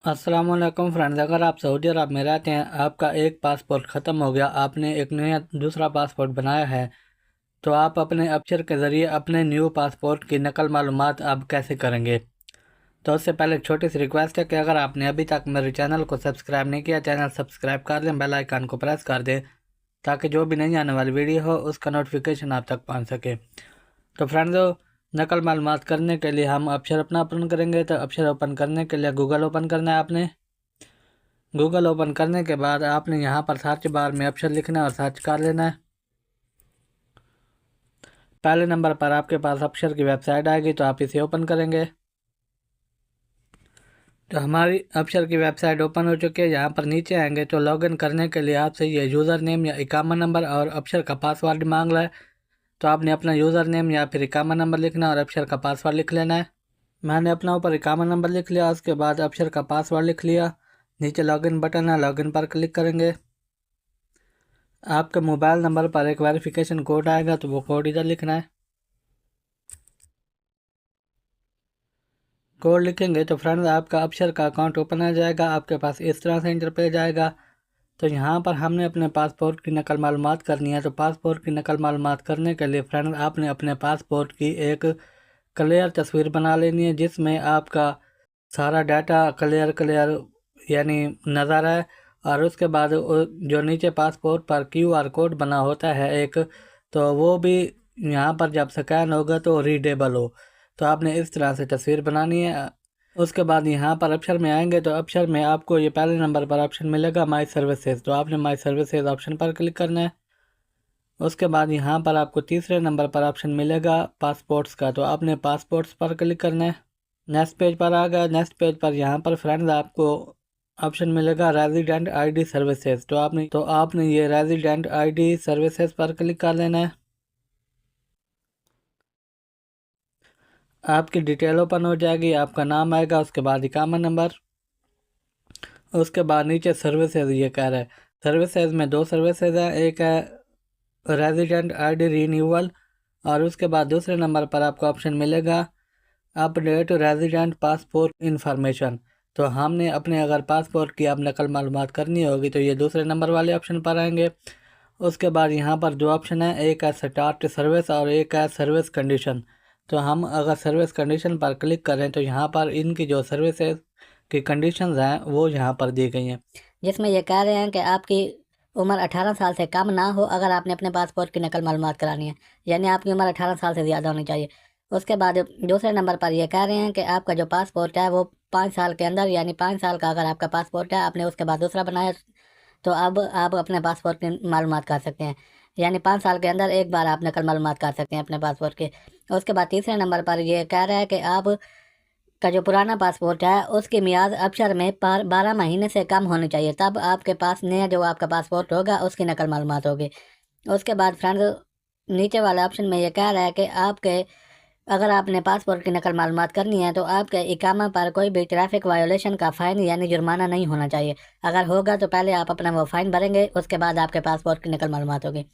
अस्सलाम वालेकुम फ्रेंड्स। अगर आप सऊदी अरब में रहते हैं, आपका एक पासपोर्ट ख़त्म हो गया, आपने एक नया दूसरा पासपोर्ट बनाया है, तो आप अपने अपचर के ज़रिए अपने न्यू पासपोर्ट की नकल मालूमात अब कैसे करेंगे। तो उससे पहले एक छोटी सी रिक्वेस्ट है कि अगर आपने अभी तक मेरे चैनल को सब्सक्राइब नहीं किया, चैनल सब्सक्राइब कर दें, बेल आइकन को प्रेस कर दें ताकि जो भी नई आने वाली वीडियो हो उसका नोटिफिकेशन आप तक पहुँच सके। तो फ्रेंड्स, नकल मालूमात करने के लिए हम अक्षर अपना ओपन करेंगे। तो अक्षर ओपन करने के लिए गूगल ओपन करना है आपने। गूगल ओपन करने के बाद आपने यहाँ पर सर्च बार में अक्षर लिखना है और सर्च कर लेना है। पहले नंबर पर आपके पास अक्षर की वेबसाइट आएगी, तो आप इसे ओपन करेंगे। तो हमारी अक्षर की वेबसाइट ओपन हो चुकी है। यहाँ पर नीचे आएंगे तो लॉगिन करने के लिए आपसे ये यूज़र नेम या इकामा नंबर और अक्षर का पासवर्ड मांग रहा है। तो आपने अपना यूज़र नेम या फिर इकामा नंबर लिखना है और अक्षर का पासवर्ड लिख लेना है। मैंने अपना ऊपर इकामा नंबर लिख लिया, उसके बाद अक्षर का पासवर्ड लिख लिया। नीचे लॉगिन बटन है, लॉगिन पर क्लिक करेंगे। आपके मोबाइल नंबर पर एक वेरिफिकेशन कोड आएगा, तो वो कोड इधर लिखना है। कोड लिखेंगे तो फ्रेंड्स आपका अक्षर का अकाउंट ओपन आ जाएगा। आपके पास इस तरह से इंटरपेज आएगा। तो यहाँ पर हमने अपने पासपोर्ट की नकल मालूमात करनी है। तो पासपोर्ट की नकल मालूमात करने के लिए फ्रेंड्स आपने अपने पासपोर्ट की एक क्लियर तस्वीर बना लेनी है, जिसमें आपका सारा डाटा क्लियर क्लियर यानी नज़र आए। और उसके बाद जो नीचे पासपोर्ट पर QR कोड बना होता है एक, तो वो भी यहाँ पर जब स्कैन होगा तो रीडेबल हो। तो आपने इस तरह से तस्वीर बनानी है। उसके बाद यहाँ पर ऑप्शन में आएंगे तो ऑप्शन में आपको ये पहले नंबर पर ऑप्शन मिलेगा माई सर्विसेज। तो आपने माई सर्विसेज ऑप्शन पर क्लिक करना है। उसके बाद यहाँ पर आपको तीसरे नंबर पर ऑप्शन मिलेगा पासपोर्ट्स का, तो आपने पासपोर्ट्स पर क्लिक करना है। नेक्स्ट पेज पर आ गया। नेक्स्ट पेज पर यहाँ पर फ्रेंड्स आपको ऑप्शन मिलेगा रेजिडेंट ID सर्विसेज। तो आपने ये रेजिडेंट ID सर्विसेज पर क्लिक कर देना है। आपकी डिटेल ओपन हो जाएगी, आपका नाम आएगा, उसके बाद इकामा नंबर, उसके बाद नीचे सर्विसेज ये कह रहा है। सर्विसेज में दो सर्विसेज है, एक है रेजिडेंट ID रीन्यूअल और उसके बाद दूसरे नंबर पर आपको ऑप्शन मिलेगा अपडेट रेजिडेंट पासपोर्ट इंफॉर्मेशन। तो हमने अपने अगर पासपोर्ट की आप नकल मालूमात करनी होगी तो ये दूसरे नंबर वाले ऑप्शन पर आएंगे। उसके बाद यहाँ पर दो ऑप्शन है, एक है स्टार्ट सर्विस और एक है सर्विस कंडीशन। तो हम अगर सर्विस कंडीशन पर क्लिक करें तो यहाँ पर इनकी जो सर्विसेज की कंडीशंस हैं वो यहाँ पर दी गई हैं, जिसमें ये कह रहे हैं कि आपकी उम्र 18 साल से कम ना हो अगर आपने अपने पासपोर्ट की नकल मालूमात करानी है, यानी आपकी उम्र 18 साल से ज़्यादा होनी चाहिए। उसके बाद दूसरे नंबर पर ये कह रहे हैं कि आपका जो पासपोर्ट है वो 5 साल के अंदर, यानी 5 साल का अगर आपका पासपोर्ट है, आपने उसके बाद दूसरा बनाया, तो अब आप अपने पासपोर्ट की मालूमात कर सकते हैं। यानी 5 साल के अंदर एक बार आप नकल मालूमात कर सकते हैं अपने पासपोर्ट के। उसके बाद तीसरे नंबर पर यह कह रहा है कि आप का जो पुराना पासपोर्ट है उसकी मियाद अक्षर में 12 महीने से कम होनी चाहिए, तब आपके पास नया जो आपका पासपोर्ट होगा उसकी नकल मालूमात होगी। उसके बाद फ्रेंड्स नीचे वाला ऑप्शन में ये कह रहा है कि आपके अगर आपने पासपोर्ट की नकल मालूमात करनी है तो आपके इकामा पर कोई भी ट्रैफिक वायोलेशन का फ़ाइन यानी जुर्माना नहीं होना चाहिए। अगर होगा तो पहले आप अपना वो फ़ाइन भरेंगे, उसके बाद आपके पासपोर्ट की नकल मालूमात होगी।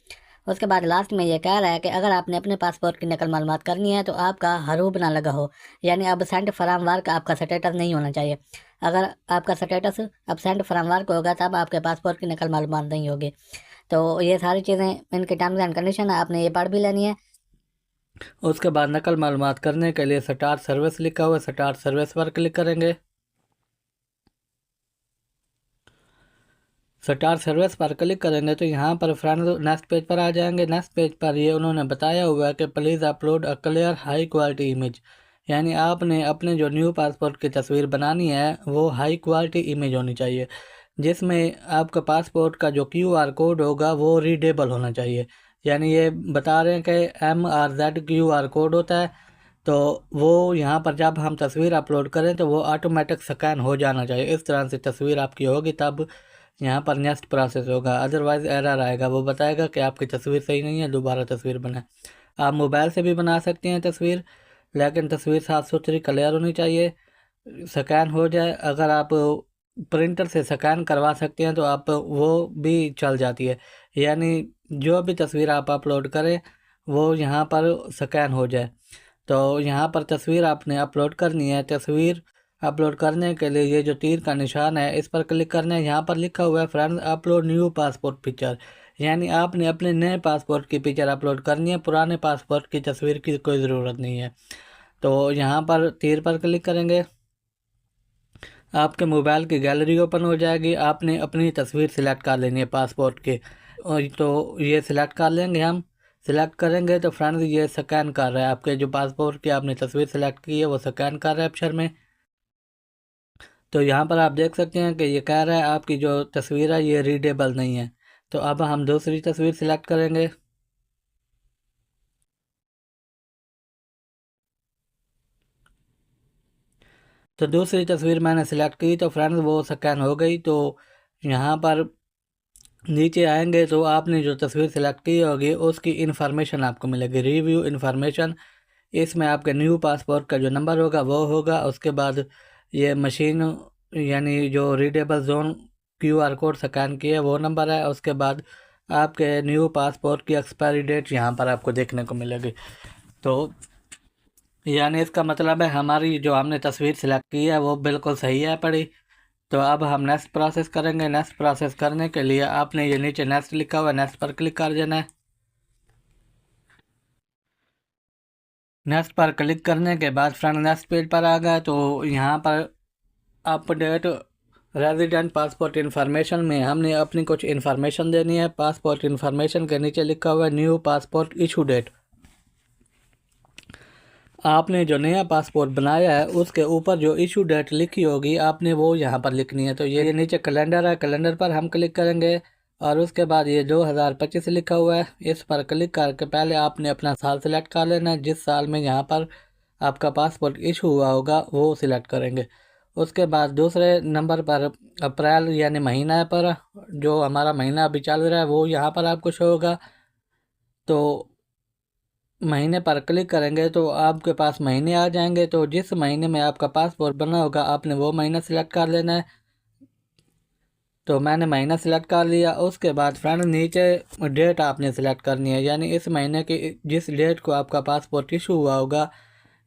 उसके बाद लास्ट में ये कह रहा है कि अगर आपने अपने पासपोर्ट की नकल मालूमात करनी है तो आपका हरूब ना लगा हो, यानी अबसेंट फ्रॉम वर्क आपका स्टेटस नहीं होना चाहिए। अगर आपका स्टेटस अबसेंट फ्रॉम वर्क होगा तब आपके पासपोर्ट की नकल मालूमात नहीं होगी। तो ये सारी चीज़ें इनके टर्म्स एंड कंडीशन है, आपने ये पढ़ भी लेनी है। उसके बाद नकल मालूमात करने के लिए स्टार्ट सर्विस लिखा हुआ है, स्टार्ट सर्विस पर क्लिक करेंगे। स्टार सर्विस पर क्लिक करेंगे तो यहाँ पर फ्रेंड्स नेक्स्ट पेज पर आ जाएंगे। नेक्स्ट पेज पर ये उन्होंने बताया हुआ है कि please upload a clear high quality image, यानी आपने अपने जो न्यू पासपोर्ट की तस्वीर बनानी है वो हाई क्वालिटी इमेज होनी चाहिए, जिसमें आपका पासपोर्ट का जो QR कोड होगा वो रीडेबल होना चाहिए। यानी ये बता रहे हैं कि MRZ QR कोड होता है, तो वो यहाँ पर जब हम तस्वीर अपलोड करें तो वो ऑटोमेटिक स्कैन हो जाना चाहिए। इस तरह से तस्वीर आपकी होगी तब यहाँ पर नेक्स्ट प्रोसेस होगा, अदरवाइज़ एरर आएगा, वो बताएगा कि आपकी तस्वीर सही नहीं है, दोबारा तस्वीर बनाएं। आप मोबाइल से भी बना सकते हैं तस्वीर, लेकिन तस्वीर साफ़ सुथरी क्लियर होनी चाहिए, स्कैन हो जाए। अगर आप प्रिंटर से स्कैन करवा सकते हैं तो आप वो भी चल जाती है, यानी जो भी तस्वीर आप अपलोड करें वो यहाँ पर स्कैन हो जाए। तो यहाँ पर तस्वीर आपने अपलोड करनी है। तस्वीर अपलोड करने के लिए ये जो तीर का निशान है इस पर क्लिक करना है। यहाँ पर लिखा हुआ है friends upload new passport picture, यानी आपने अपने नए पासपोर्ट की पिक्चर अपलोड करनी है, पुराने पासपोर्ट की तस्वीर की कोई ज़रूरत नहीं है। तो यहाँ पर तीर पर क्लिक करेंगे, आपके मोबाइल की गैलरी ओपन हो जाएगी। आपने अपनी तस्वीर सिलेक्ट कर लेनी है पासपोर्ट की, और तो ये सिलेक्ट कर लेंगे हम। सिलेक्ट करेंगे तो फ्रेंड्स ये स्कैन कर रहा है, आपके जो पासपोर्ट की आपने तस्वीर सिलेक्ट की है वो स्कैन कर रहा है अक्षर में। तो यहाँ पर आप देख सकते हैं कि ये कह रहा है आपकी जो तस्वीर है ये रीडेबल नहीं है। तो अब हम दूसरी तस्वीर सिलेक्ट करेंगे। तो दूसरी तस्वीर मैंने सिलेक्ट की तो फ्रेंड्स वो स्कैन हो गई। तो यहाँ पर नीचे आएंगे तो आपने जो तस्वीर सिलेक्ट की होगी उसकी इन्फॉर्मेशन आपको मिलेगी, रिव्यू इन्फॉर्मेशन। इसमें आपके न्यू पासपोर्ट का जो नंबर होगा वो होगा, उसके बाद ये मशीन यानी जो readable zone QR code scan किया वो नंबर है, उसके बाद आपके न्यू पासपोर्ट की एक्सपायरी डेट यहाँ पर आपको देखने को मिलेगी। तो यानी इसका मतलब है हमारी जो हमने तस्वीर सिलेक्ट की है वो बिल्कुल सही है पड़ी। तो अब हम नेक्स्ट प्रोसेस करेंगे। नेक्स्ट प्रोसेस करने के लिए आपने ये नीचे नेक्स्ट लिखा हुआ है, नेक्स्ट पर क्लिक कर देना है। नेक्स्ट पर क्लिक करने के बाद फ्रेंड नेक्स्ट पेज पर आ गया। तो यहाँ पर अपडेट रेजिडेंट पासपोर्ट इन्फॉर्मेशन में हमने अपनी कुछ इन्फॉर्मेशन देनी है। पासपोर्ट इन्फॉर्मेशन के नीचे लिखा हुआ है न्यू पासपोर्ट इशू डेट। आपने जो नया पासपोर्ट बनाया है उसके ऊपर जो इशू डेट लिखी होगी आपने वो यहाँ पर लिखनी है। तो ये नीचे कैलेंडर है, कैलेंडर पर हम क्लिक करेंगे और उसके बाद ये 2025 लिखा हुआ है इस पर क्लिक करके पहले आपने अपना साल सेलेक्ट कर लेना है, जिस साल में यहाँ पर आपका पासपोर्ट इशू हुआ होगा वो सिलेक्ट करेंगे। उसके बाद दूसरे नंबर पर अप्रैल यानी महीना पर जो हमारा महीना अभी चल रहा है वो यहाँ पर आपको शो होगा। तो महीने पर क्लिक करेंगे तो आपके पास महीने आ जाएंगे। तो जिस महीने में आपका पासपोर्ट बना होगा आपने वो महीना सिलेक्ट कर लेना है। तो मैंने महीना सिलेक्ट कर लिया। उसके बाद फ्रेंड नीचे डेट आपने सिलेक्ट करनी है, यानी इस महीने की जिस डेट को आपका पासपोर्ट इशू हुआ होगा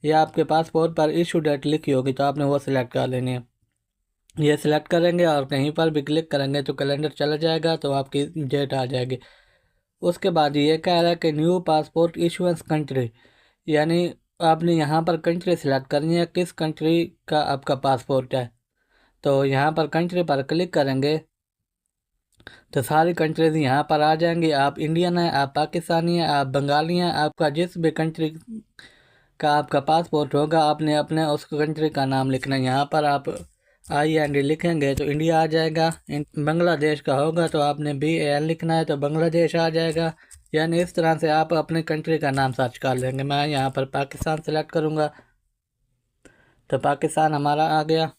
या आपके पासपोर्ट पर इशू डेट लिखी होगी तो आपने वो सिलेक्ट कर लेनी है। ये सिलेक्ट करेंगे और कहीं पर भी क्लिक करेंगे तो कैलेंडर चला जाएगा, तो आपकी डेट आ जाएगी। उसके बाद ये कह रहा है कि न्यू पासपोर्ट इशुएंस कंट्री, यानी आपने यहाँ पर कंट्री सिलेक्ट करनी है, किस कंट्री का आपका पासपोर्ट है। तो यहाँ पर कंट्री पर क्लिक करेंगे तो सारी कंट्रीज यहाँ पर आ जाएंगी। आप इंडियन हैं, आप पाकिस्तानी हैं, आप बंगाली हैं, आपका जिस भी कंट्री का आपका पासपोर्ट होगा आपने अपने उस कंट्री का नाम लिखना है। यहाँ पर आप IND लिखेंगे तो इंडिया आ जाएगा। बांग्लादेश का होगा तो आपने BAL लिखना है तो बांग्लादेश आ जाएगा। यानी इस तरह से आप अपने कंट्री का नाम सर्च कर लेंगे। मैं यहाँ पर पाकिस्तान सेलेक्ट करूँगा तो पाकिस्तान हमारा आ गया।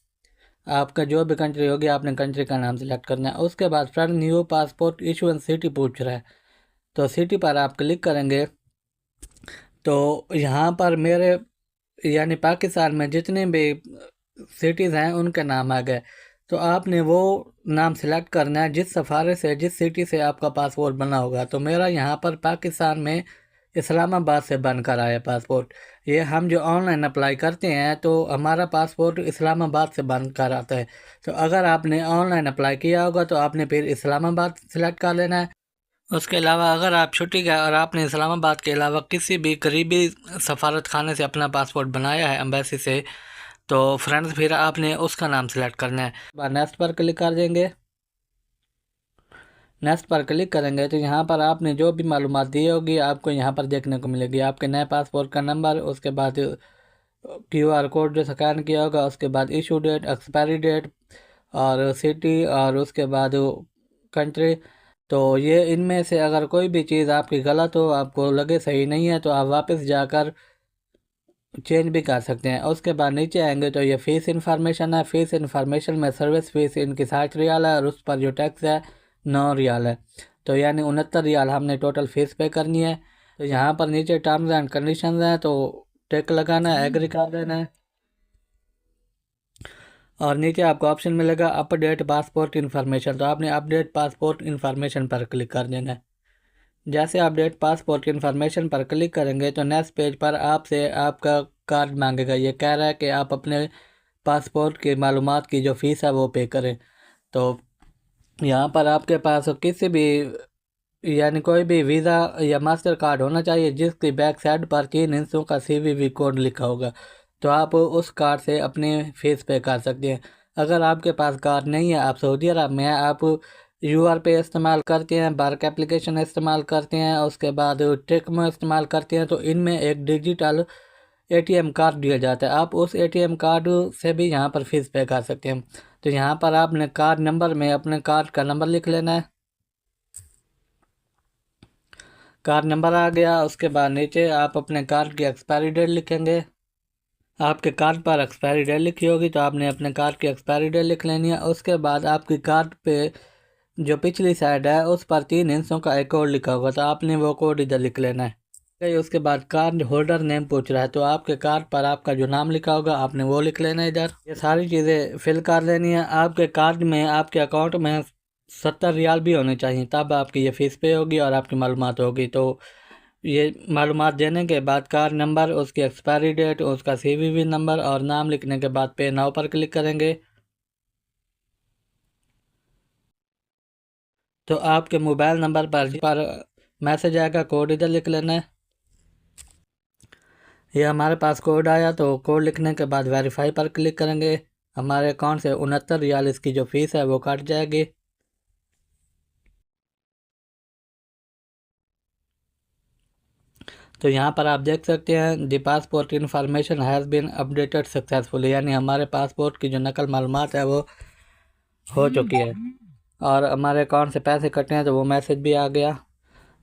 आपका जो भी कंट्री होगी आपने कंट्री का नाम सेलेक्ट करना है। उसके बाद friend new passport issue city पूछ रहा है, तो सिटी पर आप क्लिक करेंगे तो यहाँ पर मेरे यानी पाकिस्तान में जितने भी सिटीज़ हैं उनके नाम आ गए। तो आपने वो नाम सेलेक्ट करना है जिस सफारे से जिस सिटी से आपका पासपोर्ट बना होगा। तो मेरा यहाँ पर पाकिस्तान में इस्लामाबाद से बनकर आया पासपोर्ट। ये हम जो ऑनलाइन अप्लाई करते हैं तो हमारा पासपोर्ट इस्लामाबाद से बनकर आता है। तो अगर आपने ऑनलाइन अप्लाई किया होगा तो आपने फिर इस्लामाबाद सेलेक्ट कर लेना है। उसके अलावा अगर आप छुट्टी गए और आपने इस्लामाबाद के अलावा किसी भी करीबी सफारत खाने से अपना पासपोर्ट बनाया है एम्बेसी से, तो फ्रेंड्स फिर आपने उसका नाम सेलेक्ट करना है। नेक्स्ट पर क्लिक कर देंगे। नेक्स्ट पर क्लिक करेंगे तो यहाँ पर आपने जो भी मालूमात दी होगी आपको यहाँ पर देखने को मिलेगी। आपके नए पासपोर्ट का नंबर, उसके बाद QR कोड जो स्कैन किया होगा, उसके बाद इशू डेट, एक्सपायरी डेट और सिटी और उसके बाद कंट्री। तो ये इनमें से अगर कोई भी चीज़ आपकी गलत हो, आपको लगे सही नहीं है, तो आप वापस जाकर चेंज भी कर सकते हैं। उसके बाद नीचे आएंगे तो ये फ़ीस इन्फॉर्मेशन है। फ़ीस इन्फॉर्मेशन में सर्विस फ़ीस इनकी 60 रियाल है और उस पर जो टैक्स है 9 रियाल है। तो यानी 69 रियाल हमने टोटल फ़ीस पे करनी है। तो यहाँ पर नीचे टर्म्स एंड कंडीशंस हैं, तो टिक लगाना है, एग्री कर देना है। और नीचे आपको ऑप्शन मिलेगा अपडेट पासपोर्ट इन्फॉर्मेशन, तो आपने अपडेट पासपोर्ट इन्फॉर्मेशन पर क्लिक कर देना है। जैसे अपडेट पासपोर्ट इन्फॉर्मेशन पर क्लिक करेंगे तो नेक्स्ट पेज पर आपसे आपका कार्ड मांगेगा। ये कह रहा है कि आप अपने पासपोर्ट की मालूमात की जो फ़ीस है वो पे करें। तो यहाँ पर आपके पास किसी भी यानी कोई भी वीज़ा या मास्टर कार्ड होना चाहिए जिसकी बैक साइड पर 3 हिस्सों का CVV कोड लिखा होगा। तो आप उस कार्ड से अपनी फ़ीस पे कर सकते हैं। अगर आपके पास कार्ड नहीं है, आप सऊदी अरब में हैं, आप UR पे इस्तेमाल करते हैं, बार्क एप्लीकेशन इस्तेमाल करते हैं, उसके बाद ट्रिकमो इस्तेमाल करते हैं, तो इनमें एक डिजिटल ATM कार्ड दिया जाता है। आप उस ATM कार्ड से भी यहाँ पर फ़ीस पे कर सकते हैं। तो यहाँ पर आपने कार्ड नंबर में अपने कार्ड का नंबर लिख लेना है। कार्ड नंबर आ गया, उसके बाद नीचे आप अपने कार्ड की एक्सपायरी डेट लिखेंगे। आपके कार्ड पर एक्सपायरी डेट लिखी होगी तो आपने अपने कार्ड की एक्सपायरी डेट लिख लेनी है। उसके बाद आपकी कार्ड पे जो पिछली साइड है उस पर 3 हिस्सों का एक कोड लिखा होगा, तो आपने वो कोड इधर लिख लेना है। उसके बाद कार्ड होल्डर नेम पूछ रहा है, तो आपके कार्ड पर आपका जो नाम लिखा होगा आपने वो लिख लेना है इधर। ये सारी चीज़ें फिल कर लेनी है। आपके कार्ड में, आपके अकाउंट में 70 रियाल भी होने चाहिए, तब आपकी ये फ़ीस पे होगी और आपकी मालूमात होगी। तो ये मालूमात देने के बाद कार्ड नंबर, उसकी एक्सपायरी डेट, उसका CVV नंबर और नाम लिखने के बाद पे नाउ पर क्लिक करेंगे तो आपके मोबाइल नंबर पर मैसेज आएगा, कोड इधर लिख लेना है। ये हमारे पास कोड आया, तो कोड लिखने के बाद वेरीफाई पर क्लिक करेंगे। हमारे अकाउंट से 69 रियाल इसकी जो फ़ीस है वो कट जाएगी। तो यहाँ पर आप देख सकते हैं the passport information has been updated successfully, यानी हमारे पासपोर्ट की जो नकल मालूमात है वो हो चुकी है और हमारे अकाउंट से पैसे कटे हैं, तो वो मैसेज भी आ गया।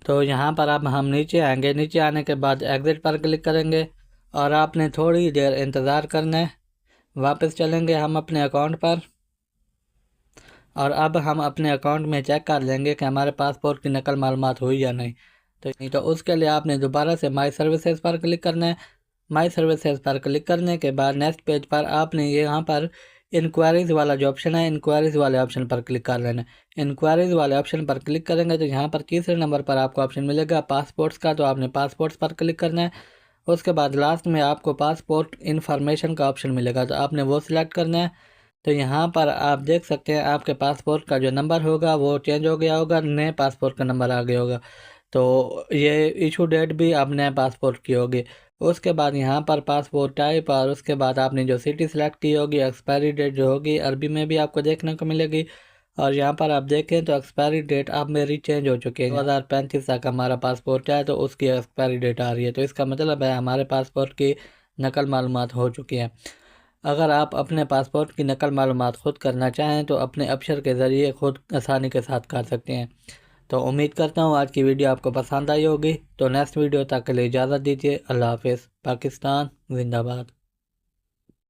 तो यहाँ पर अब हम नीचे आएंगे। नीचे आने के बाद एग्ज़िट पर क्लिक करेंगे और आपने थोड़ी देर इंतज़ार करना है। वापस चलेंगे हम अपने अकाउंट पर और अब हम अपने अकाउंट में चेक कर लेंगे कि हमारे पासपोर्ट की नकल मालूमात हुई या नहीं। तो उसके लिए आपने दोबारा से माई सर्विसेज पर क्लिक करना है। माई सर्विसेज पर क्लिक करने के बाद नेक्स्ट पेज पर आपने यहाँ पर इंक्वायरीज़ वाला जो ऑप्शन है, इंक्वायरीज़ वाले ऑप्शन पर क्लिक कर लेना है। इंक्वायरीज़ वाले ऑप्शन पर क्लिक करेंगे तो यहाँ पर तीसरे नंबर पर आपको ऑप्शन मिलेगा पासपोर्ट्स का, तो आपने पासपोर्ट्स पर क्लिक करना है। उसके बाद लास्ट में आपको पासपोर्ट इन्फॉर्मेशन का ऑप्शन मिलेगा, तो आपने वो सिलेक्ट करना है। तो यहाँ पर आप देख सकते हैं आपके पासपोर्ट का जो नंबर होगा वो चेंज हो गया होगा, नए पासपोर्ट का नंबर आ गया होगा। तो ये इशू डेट भी अब नए पासपोर्ट की होगी। उसके बाद यहाँ पर पासपोर्ट टाइप और उसके बाद आपने जो सिटी सेलेक्ट की होगी, एक्सपायरी डेट जो होगी अरबी में भी आपको देखने को मिलेगी। और यहाँ पर आप देखें तो एक्सपायरी डेट अब मेरी चेंज हो चुकी है। 2035 तक हमारा पासपोर्ट है तो उसकी एक्सपायरी डेट आ रही है, तो इसका मतलब है हमारे पासपोर्ट की नकल मालूमात हो चुकी है। अगर आप अपने पासपोर्ट की नकल मालूमात ख़ुद करना चाहें तो अपने अबशर के ज़रिए ख़ुद आसानी के साथ कर सकते हैं। तो उम्मीद करता हूँ आज की वीडियो आपको पसंद आई होगी। तो नेक्स्ट वीडियो तक के लिए इजाज़त दीजिए। अल्लाह हाफ़िज़। पाकिस्तान जिंदाबाद।